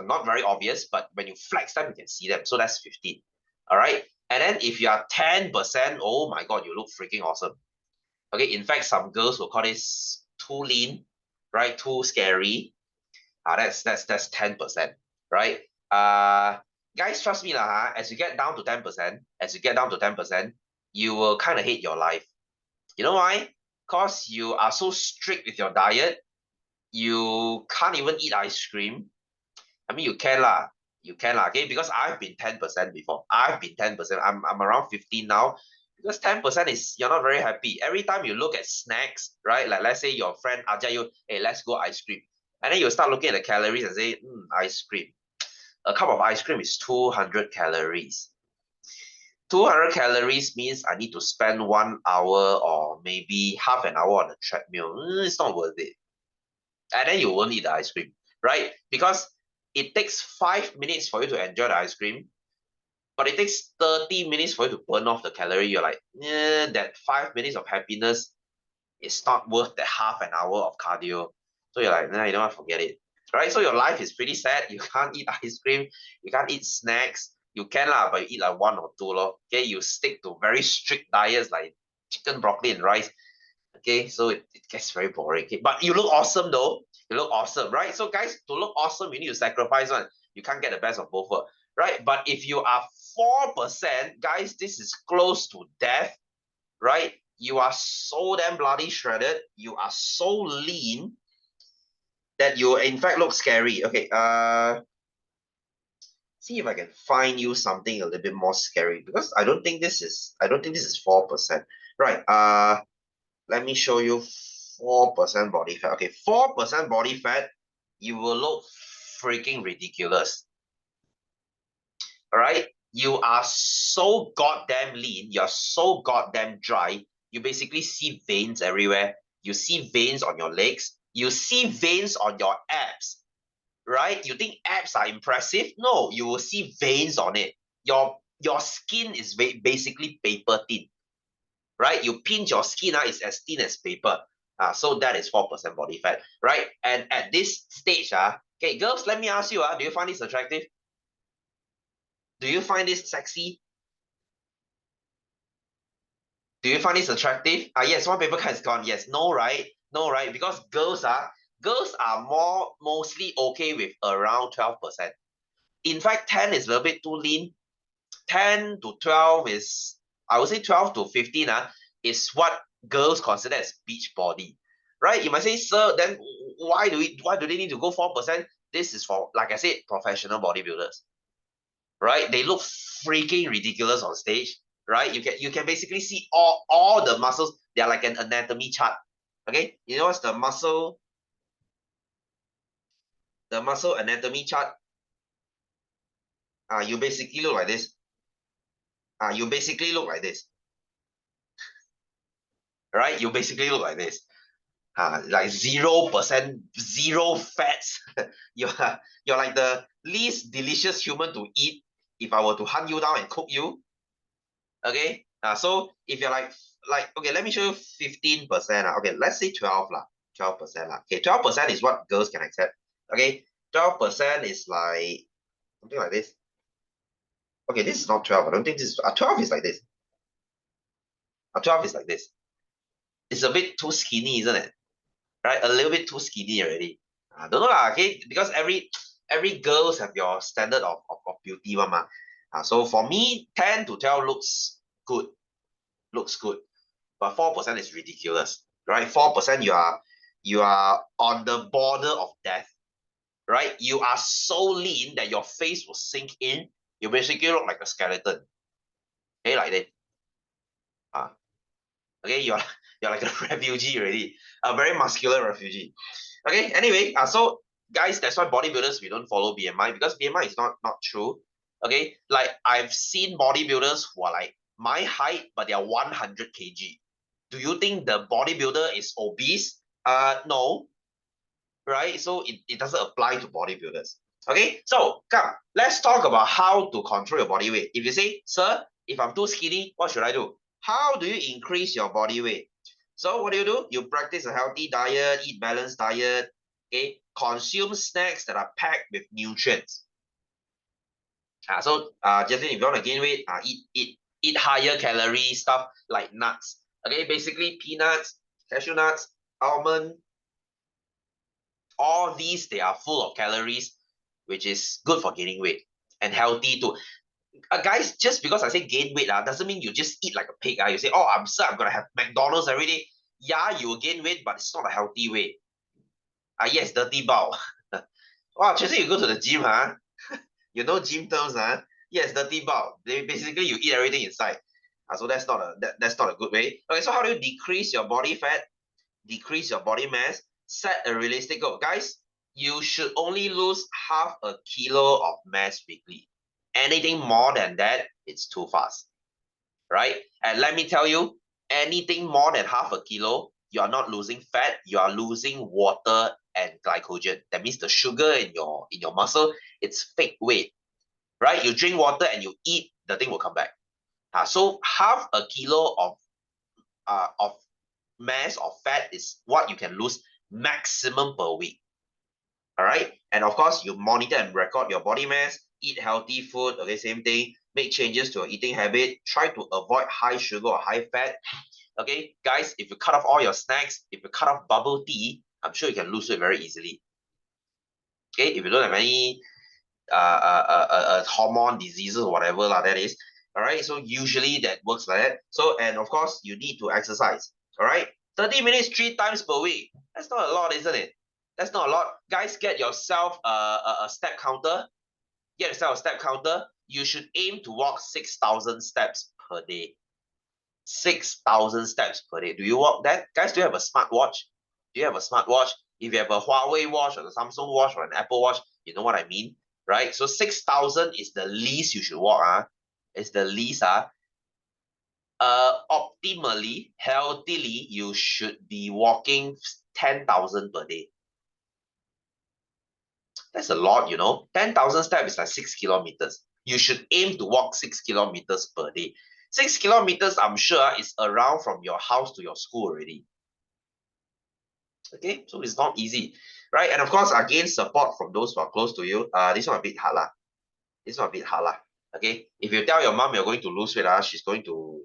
not very obvious, but when you flex them, you can see them. So that's 15. All right. And then if you are 10%, oh my God, you look freaking awesome. Okay, in fact, some girls will call this too lean, right? Too scary. That's 10%, right? Guys, trust me lah. As you get down to 10%, you will kind of hate your life. You know why? Because you are so strict with your diet, you can't even eat ice cream. I mean, you can lah, okay? Because I've been 10% before. I've been 10%. I'm around 15 now. Because 10% is you're not very happy. Every time you look at snacks, right? Like let's say your friend ask you, hey, let's go ice cream. And then you start looking at the calories and say, ice cream. A cup of ice cream is 200 calories. 200 calories means I need to spend 1 hour or maybe half an hour on a treadmill. It's not worth it. And then you won't eat the ice cream, right? Because it takes 5 minutes for you to enjoy the ice cream, but it takes 30 minutes for you to burn off the calorie. You're like, that 5 minutes of happiness is not worth the half an hour of cardio. So you're like, nah, you don't want to forget it. Right? So your life is pretty sad. You can't eat ice cream, you can't eat snacks. You can lah, but you eat like 1 or 2 lor. Okay, you stick to very strict diets like chicken, broccoli, and rice. Okay, so it gets very boring. Okay? But you look awesome though. You look awesome, right? So guys, to look awesome, you need to sacrifice one. You can't get the best of both worlds, right? But if you are 4%, guys, this is close to death, right? You are so damn bloody shredded. You are so lean that you in fact look scary. Okay, see if I can find you something a little bit more scary, because I don't think this is 4%. Right. Let me show you 4% body fat. Okay, 4% body fat, you will look freaking ridiculous. All right, you are so goddamn lean, you're so goddamn dry. You basically see veins everywhere. You see veins on your legs. You see veins on your abs. Right? You think abs are impressive? No, you will see veins on it. Your skin is basically paper thin. Right? You pinch your skin, it's as thin as paper. So that is 4% body fat, right? And at this stage, okay, girls, let me ask you, do you find this attractive? Do you find this sexy? Do you find this attractive? Yes, one paper cut is gone. Yes, no, right? No, right? Because girls are mostly okay with around 12%. In fact, 10 is a little bit too lean. 10 to 12 is, I would say 12 to 15 is what girls consider as beach body, right? You might say, sir, then why do they need to go 4%? This is for, like I said, professional bodybuilders, right? They look freaking ridiculous on stage, right? You can basically see all the muscles. They are like an anatomy chart. Okay, you know what's the muscle anatomy chart? You basically look like this. You basically look like this. Right? You basically look like this. Like 0%, zero fats. you're like the least delicious human to eat if I were to hunt you down and cook you. Okay. So if you're like okay, let me show you 15%. Okay, let's say 12 lah. 12% lah. Okay, 12% is what girls can accept. Okay, 12% is like something like this. Okay, this is not 12. I don't think this is 12 is like this. 12 is like this. It's a bit too skinny, isn't it? Right? A little bit too skinny already. I don't know lah, okay, because every girls have your standard of beauty one ma. So for me, 10 to 12 looks good. Looks good. But 4% is ridiculous. Right? 4% you are on the border of death. Right? You are so lean that your face will sink in. You basically look like a skeleton. Okay, like that. Okay, you're like a refugee already, a very muscular refugee. Okay, anyway, so guys, that's why bodybuilders we don't follow BMI because BMI is not true. Okay, like I've seen bodybuilders who are like my height, but they are 100 kg. Do you think the bodybuilder is obese? No, right? So it doesn't apply to bodybuilders. Okay, so come, let's talk about how to control your body weight. If you say, sir, if I'm too skinny, what should I do? How do you increase your body weight? So what do? You practice a healthy diet, eat balanced diet, okay? Consume snacks that are packed with nutrients. Just if you want to gain weight, eat higher calorie stuff like nuts. Okay, basically peanuts, cashew nuts, almond, all these they are full of calories, which is good for gaining weight and healthy too. Guys, just because I say gain weight doesn't mean you just eat like a pig. You say, oh, I'm gonna have McDonald's every day. Yeah, you will gain weight, but it's not a healthy way. Yes, dirty bowel. Wow, Chelsea, you go to the gym, huh? You know gym terms, huh? Yes, dirty bowel. Basically you eat everything inside. So that's not a good way. Okay, so how do you decrease your body fat, decrease your body mass, set a realistic goal? Guys, you should only lose half a kilo of mass weekly. Anything more than that, it's too fast, right? And let me tell you, anything more than half a kilo, you are not losing fat, you are losing water and glycogen. That means the sugar in your muscle, it's fake weight, right? You drink water and you eat, the thing will come back. So half a kilo of mass or fat is what you can lose maximum per week. All right. And of course, you monitor and record your body mass, eat healthy food. Okay, same thing. Make changes to your eating habit. Try to avoid high sugar or high fat. Okay, guys, if you cut off all your snacks, if you cut off bubble tea, I'm sure you can lose it very easily. Okay, if you don't have any hormone diseases or whatever that is. All right, so usually that works like that. So, and of course, you need to exercise. All right, 30 minutes 3 times per week. That's not a lot, isn't it? That's not a lot. Guys, get yourself a step counter. Get yourself a step counter. You should aim to walk 6,000 steps per day. 6,000 steps per day. Do you walk that? Guys, do you have a smartwatch? Do you have a smartwatch? If you have a Huawei watch or a Samsung watch or an Apple watch, you know what I mean, right? So 6,000 is the least you should walk. It's the least. Optimally, healthily, you should be walking 10,000 per day. That's a lot, 10,000 steps is like 6 kilometers. You should aim to walk 6 kilometers per day. 6 kilometers, I'm sure, is around from your house to your school already. Okay, so it's not easy, right? And of course, again, support from those who are close to you. This one a bit hard lah. This one a bit hard lah. Okay, if you tell your mom you're going to lose weight, she's going to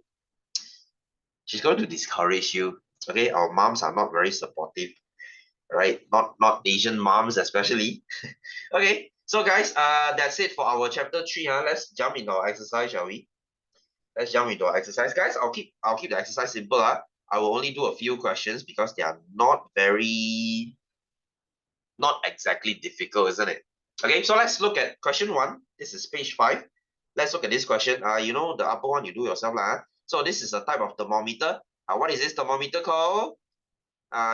discourage you. Okay, our moms are not very supportive, right? Not Asian moms especially. Okay, so guys, that's it for our chapter 3. Let's jump into our exercise, shall we? Let's jump into our exercise, guys. I'll keep the exercise simple. I will only do a few questions because they are not exactly difficult, isn't it? Okay, so let's look at question 1. This is page 5. Let's look at this question. The upper one you do yourself lah. So this is a type of thermometer. What is this thermometer called?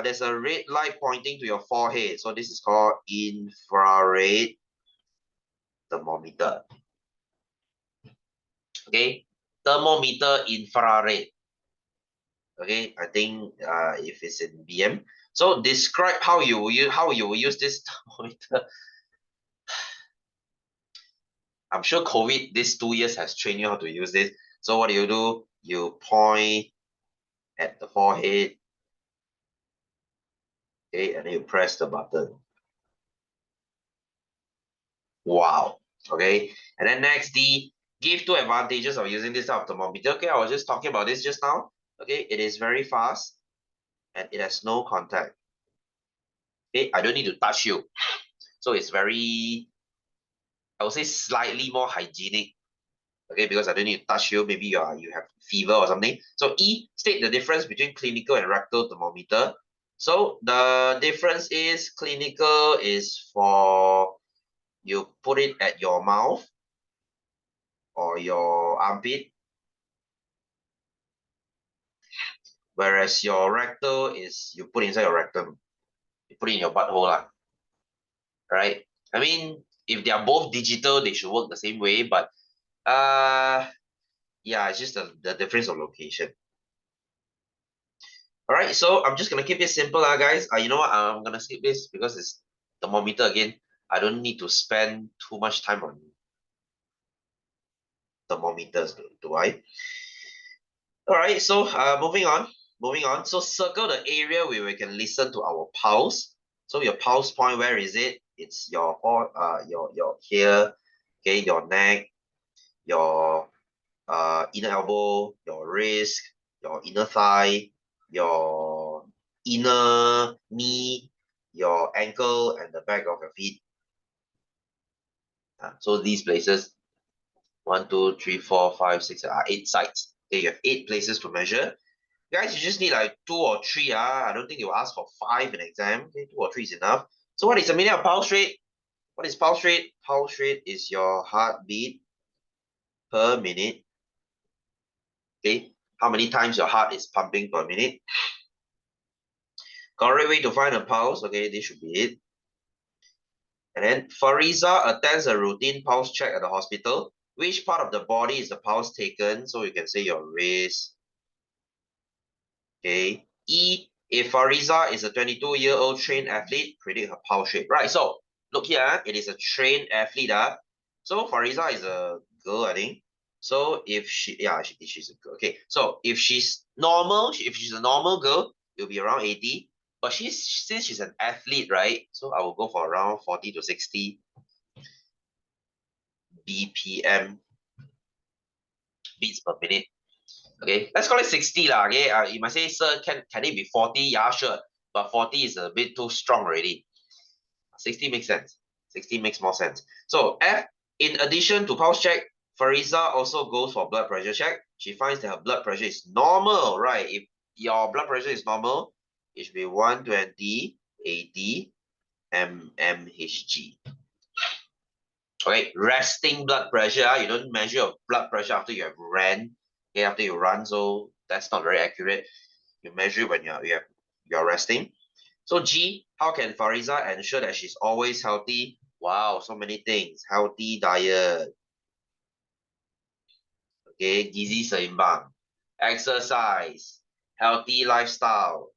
There's a red light pointing to your forehead. So this is called infrared thermometer. Okay, thermometer infrared. Okay, I think if it's in BM. So describe how you will use this thermometer. I'm sure COVID these 2 years has trained you how to use this. So what do? You point at the forehead, okay, and then you press the button. Wow. Okay, and then next, give two advantages of using this type of thermometer. Okay, I was just talking about this just now. Okay, it is very fast and it has no contact. Okay, I don't need to touch you. So it's very, I would say slightly more hygienic. Okay, because I don't need to touch you. Maybe you have fever or something. So E, state the difference between clinical and rectal thermometer. So the difference is clinical is for you put it at your mouth or your armpit, whereas your rectal is you put inside your rectum. You put it in your butthole, lah. Right? I mean, if they are both digital, they should work the same way, but yeah, it's just the difference of location. All right, so I'm just gonna keep it simple, guys. You know what? I'm gonna skip this because it's thermometer again. I don't need to spend too much time on thermometers, do I? All right, so moving on. Moving on. So circle the area where we can listen to our pulse. So your pulse point, where is it? It's your here, okay, your neck, your inner elbow, your wrist, your inner thigh, your inner knee, your ankle, and the back of your feet. So these places, 1, 2, 3, 4, 5, 6, 8 sites. Okay, you have 8 places to measure. Guys, you just need like 2 or 3. I don't think you'll ask for 5 in exam. Okay, 2 or 3 is enough. So what is the meaning of pulse rate? What is pulse rate? Pulse rate is your heartbeat per minute. Okay, how many times your heart is pumping per minute? Correct way to find a pulse. Okay, this should be it. And then Fariza attends a routine pulse check at the hospital. Which part of the body is the pulse taken? So you can say your wrist. Okay. E, if Fariza is a 22-year-old trained athlete, predict her pulse rate. Right, so look here, it is a trained athlete. So Fariza is a girl, I think. So if she's a girl. Okay, so if she's normal, if she's a normal girl, it'll be around 80. But since she's an athlete, right? So I will go for around 40 to 60 BPM, beats per minute. Okay, let's call it 60 lah. Okay, you might say, sir, can it be 40? Yeah, sure. But 40 is a bit too strong already. 60 makes sense. 60 makes more sense. So F, in addition to pulse check, Fariza also goes for blood pressure check. She finds that her blood pressure is normal, right? If your blood pressure is normal, it should be 120, 80 mmHg. Okay, resting blood pressure. You don't measure your blood pressure after you have ran. Okay, after you run, so that's not very accurate. You measure it when you're resting. So G, how can Fariza ensure that she's always healthy? Wow, so many things. Healthy diet. Okay, gizi seimbang. Exercise. Healthy lifestyle.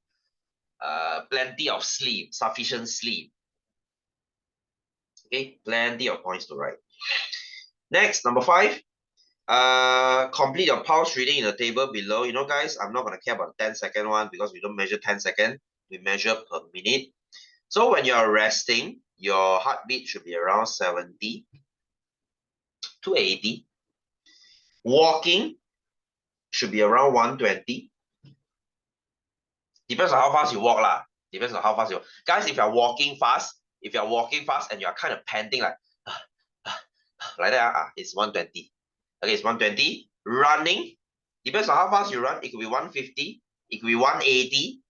Plenty of sleep. Sufficient sleep. Okay, plenty of points to write. Next, number 5. Complete your pulse reading in the table below. You know, guys, I'm not going to care about the 10-second one because we don't measure 10 seconds. We measure per minute. So when you're resting, your heartbeat should be around 70 to 80. Walking should be around 120. Depends on how fast you walk lah. Depends on how fast you walk. Guys, if you're walking fast and you're kind of panting like that, it's 120. Okay, it's 120. Running, depends on how fast you run. It could be 150. It could be 180.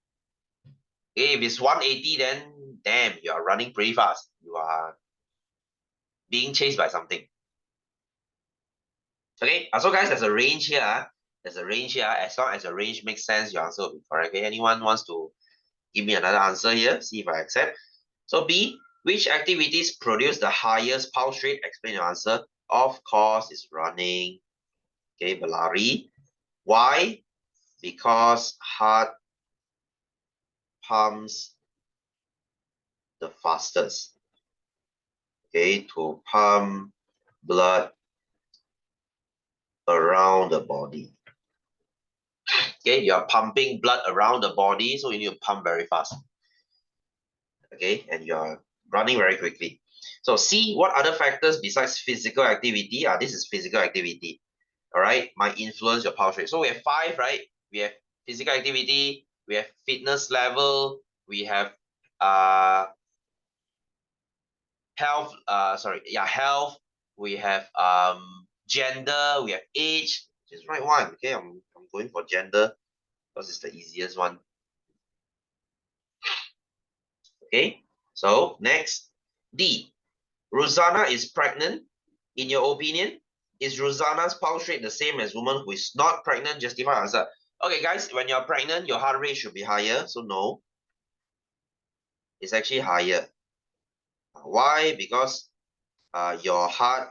Okay, if it's 180, then damn, you are running pretty fast. You are being chased by something. Okay, so guys, there's a range here. There's a range here. As long as the range makes sense, your answer will be correct. Okay, anyone wants to give me another answer here? See if I accept. So B, which activities produce the highest pulse rate? Explain your answer. Of course, it's running. Okay, berlari. Why? Because heart pumps the fastest. Okay, to pump blood around the body. Okay, you're pumping blood around the body, so you need to pump very fast. Okay, and you're running very quickly. So C, what other factors besides physical activity? This is physical activity. All right, might influence your pulse rate. So we have 5, right? We have physical activity, we have fitness level, we have health, health, we have gender, we have age. Just write one. Okay, I'm going for gender because it's the easiest one. Okay, so next, D. Rosanna is pregnant. In your opinion, is Rosanna's pulse rate the same as woman who is not pregnant? Justify answer. Okay, guys, when you're pregnant, your heart rate should be higher. So no, it's actually higher. Why? Because your heart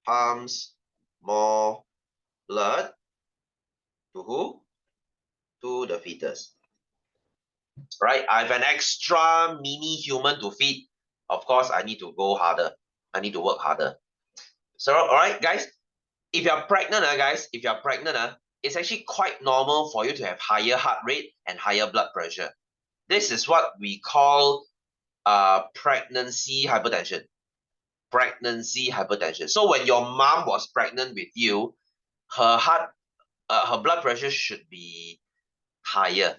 pumps more blood to who? To the fetus. Right? I have an extra mini human to feed. Of course, I need to go harder. I need to work harder. So, all right, guys, if you're pregnant, guys, if you're pregnant, it's actually quite normal for you to have higher heart rate and higher blood pressure. This is what we call pregnancy hypertension. Pregnancy hypertension. So when your mom was pregnant with you, her blood pressure should be higher.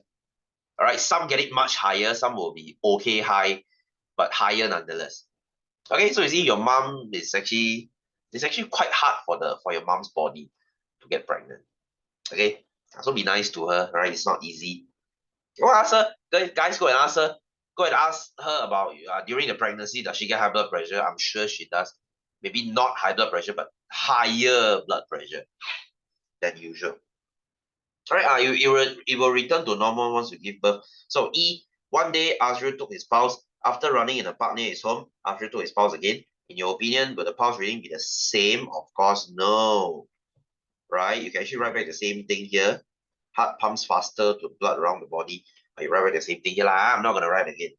All right, some get it much higher, some will be okay high, but higher nonetheless. Okay, so you see, your mom is actually it's actually quite hard for your mom's body to get pregnant. Okay, so be nice to her, right? It's not easy. Go ask her, guys. Go and ask her. Go and ask her about during the pregnancy, does she get high blood pressure? I'm sure she does. Maybe not high blood pressure, but higher blood pressure than usual. All right, it will return to normal once you give birth. So E, one day Azril took his pulse after running in a park near his home. Azril took his pulse again. In your opinion, will the pulse reading be the same? Of course, no. Right? You can actually write back the same thing here. Heart pumps faster to blood around the body. You write back the same thing here. I'm not going to write again.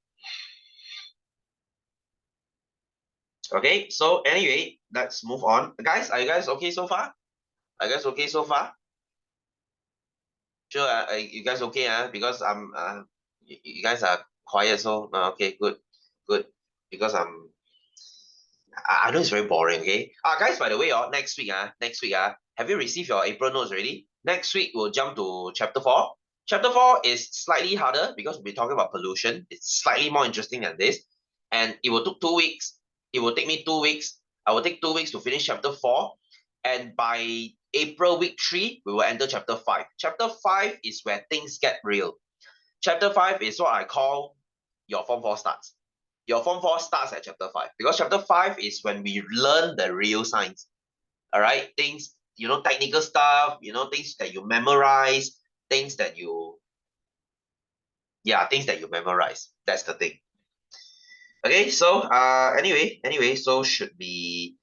Okay, so anyway, let's move on. Guys, are you guys okay so far? Are you guys okay so far? Sure, you guys okay? Because you guys are quiet, so okay, good, good. Because I know it's very boring. Okay, guys. By the way, next week, have you received your April notes already? Next week we'll jump to chapter 4. Chapter 4 is slightly harder because we're talking about pollution. It's slightly more interesting than this, and it will take 2 weeks. It will take me 2 weeks. I will take 2 weeks to finish chapter 4, and by April week 3, we will enter chapter 5. Chapter 5 is where things get real. Chapter 5 is what I call your Form 4 starts. Your Form 4 starts at chapter 5 because chapter 5 is when we learn the real science. All right, things, technical stuff, things that you memorize, things that you, things that you memorize. That's the thing. Okay, so anyway, so should be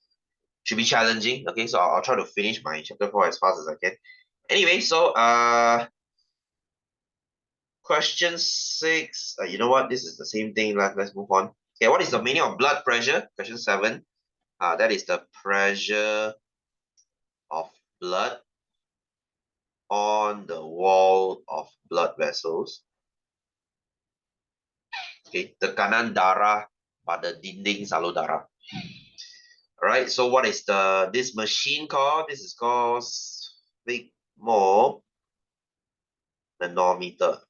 challenging. Okay, so I'll try to finish my chapter 4 as fast as I can. Anyway, so question 6. You know what? This is the same thing. Let's move on. Okay, what is the meaning of blood pressure? Question 7. That is the pressure of blood on the wall of blood vessels. Okay, tekanan darah pada dinding salur-darah. Alright, so what is this machine called? This is called sphygmomanometer.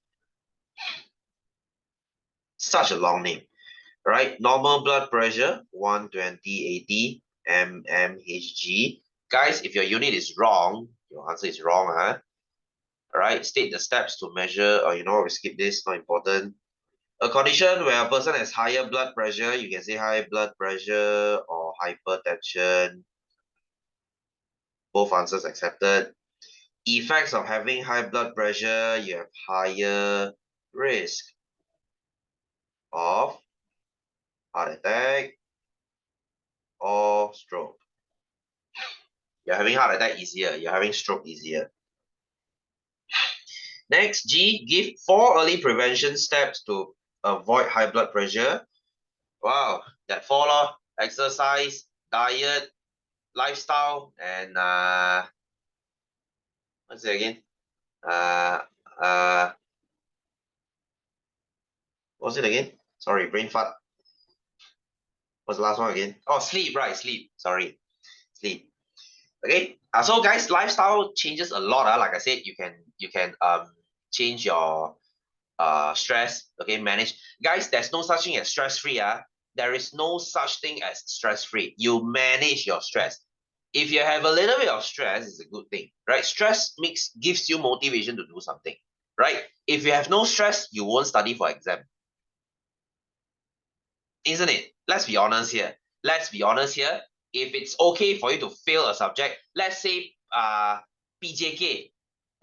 Such a long name. Right? Normal blood pressure 120/80 mmHg. Guys, if your unit is wrong, your answer is wrong, All right, state the steps to measure, or we skip this, not important. A condition where a person has higher blood pressure, you can say high blood pressure or hypertension. Both answers accepted. Effects of having high blood pressure, you have higher risk of heart attack or stroke. You're having heart attack easier, you're having stroke easier. Next, G, give 4 early prevention steps to avoid high blood pressure. Wow, that 4 law: exercise, diet, lifestyle, and what's it again? What's it again? Sorry, brain fart. What's the last one again? Oh, sleep, right? Sleep. Sorry, sleep. Okay. So guys, lifestyle changes a lot. Like I said, you can change your stress. Okay, manage. Guys, there's no such thing as stress free. There is no such thing as stress free. You manage your stress. If you have a little bit of stress, it's a good thing, right? Stress gives you motivation to do something, right? If you have no stress, you won't study for exam, isn't it? Let's be honest here. Let's be honest here. If it's okay for you to fail a subject, let's say PJK,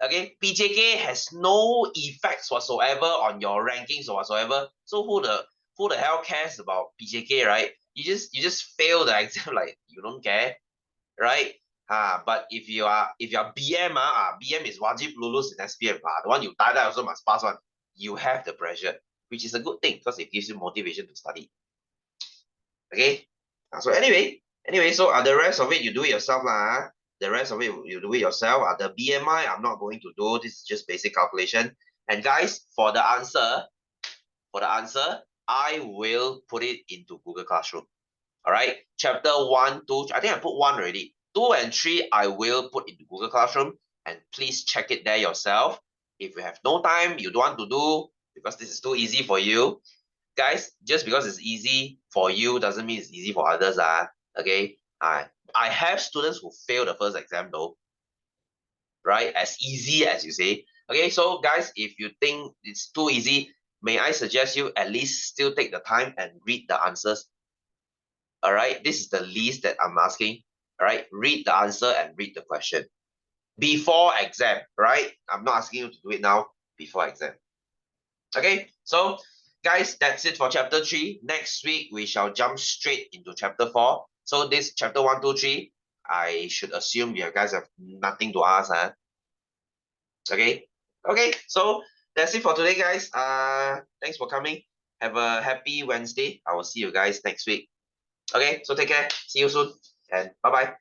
okay, PJK has no effects whatsoever on your rankings or whatsoever. So who the hell cares about PJK, right? You just fail the exam like you don't care, right? But if you are BM, BM is wajib lulus in SPM. The one you die also must pass one. You have the pressure, which is a good thing because it gives you motivation to study. Okay. So anyway, so the rest of it you do it yourself lah. The rest of it you do it yourself. The BMI I'm not going to do. This is just basic calculation. And guys, for the answer, I will put it into Google Classroom. All right. Chapter 1, 2, I think I put 1 already. 2 and 3, I will put into Google Classroom. And please check it there yourself. If you have no time, you don't want to do, because this is too easy for you, guys, just because it's easy for you doesn't mean it's easy for others. Okay. I have students who fail the first exam though, right? As easy as you say. Okay, so guys, if you think it's too easy, may I suggest you at least still take the time and read the answers. All right, this is the least that I'm asking. All right, read the answer and read the question before exam, right? I'm not asking you to do it now, before exam. Okay, so guys, that's it for chapter 3. Next week, we shall jump straight into chapter 4. So this chapter 1, 2, 3, I should assume you guys have nothing to ask. Okay, so that's it for today, guys. Thanks for coming. Have a happy Wednesday. I will see you guys next week. Okay, so take care. See you soon, and bye-bye.